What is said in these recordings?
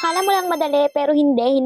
Akala mo lang madali pero hindi.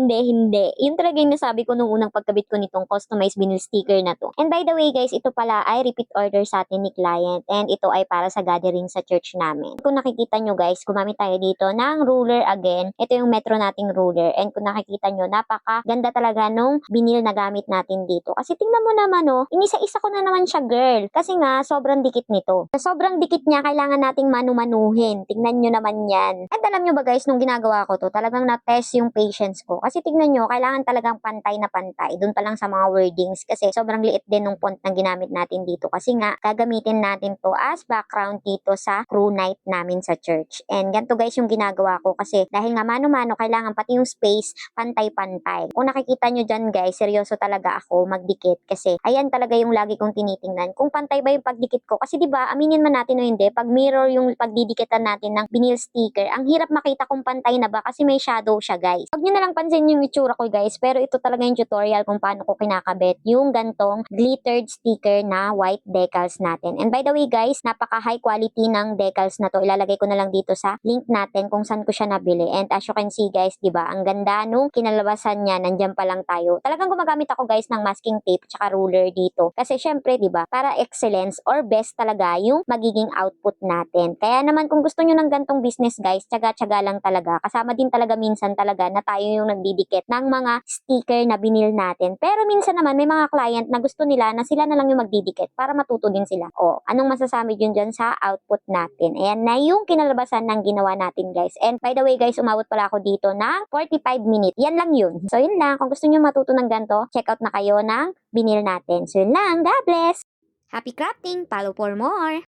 Yun talaga yung nasabi ko nung unang pagkabit ko nitong customized vinyl sticker na 'to. And by the way guys, ito pala ay repeat order sa'tin ni client and ito ay para sa gathering sa church namin. Kung nakikita nyo guys, gumamit tayo dito ng ruler again. Ito yung metro nating ruler and kung nakikita nyo, napakaganda talaga nung vinyl na gamit natin dito. Kasi tingnan mo naman oh, inisa-isa ko na naman siya girl. Kasi nga, sobrang dikit nito. Sa sobrang dikit niya, kailangan nating manu-manuhin. Tingnan nyo naman yan. At alam nyo ba guys, nung ginagawa ko to, talagang na-test yung patience ko. Kasi tingnan nyo, kailangan talagang pantay na pantay. Doon pa lang sa mga wordings. Kasi sobrang liit din ng font na ginamit natin dito. Kasi nga, gagamitin natin to as background dito sa crew night namin sa church. And ganito guys yung ginagawa ko. Kasi dahil nga mano-mano, kailangan pati yung space pantay-pantay. Kung nakikita nyo dyan guys, seryoso talaga ako magdikit. Kasi ayan talaga yung lagi kong tinitingnan. Kung pantay ba yung pagdikit ko. Kasi diba, aminin man natin o hindi, pag mirror yung pagdidikitan natin ng vinyl sticker, ang hirap makita kung pantay na ba kasi may shadow siya guys. Huwag nyo na lang pansin yung itsura ko guys, pero ito talaga yung tutorial kung paano ko kinakabit yung gantong glittered sticker na white decals natin. And by the way guys, napaka high quality ng decals na to. Ilalagay ko na lang dito sa link natin kung saan ko siya nabili. And as you can see guys, diba, ang ganda nung kinalabasan niya, nandyan pa lang tayo. Talagang gumagamit ako guys ng masking tape tsaka ruler dito. Kasi syempre, diba, para excellence or best talaga yung magiging output natin. Kaya naman kung gusto nyo ng gantong business guys, tsaga-tsaga lang talaga. Kasama din talaga minsan talaga na tayo yung nagdidikit ng mga sticker na binil natin. Pero minsan naman may mga client na gusto nila na sila na lang yung magdidikit para matuto din sila. O, anong masasabi dyan sa output natin? Ayan na yung kinalabasan ng ginawa natin guys. And by the way guys, umabot pala ako dito ng 45 minutes. Yan lang yun. So yun lang, kung gusto nyo matuto ng ganito, check out na kayo ng binil natin. So yun lang, God bless! Happy crafting! Follow for more!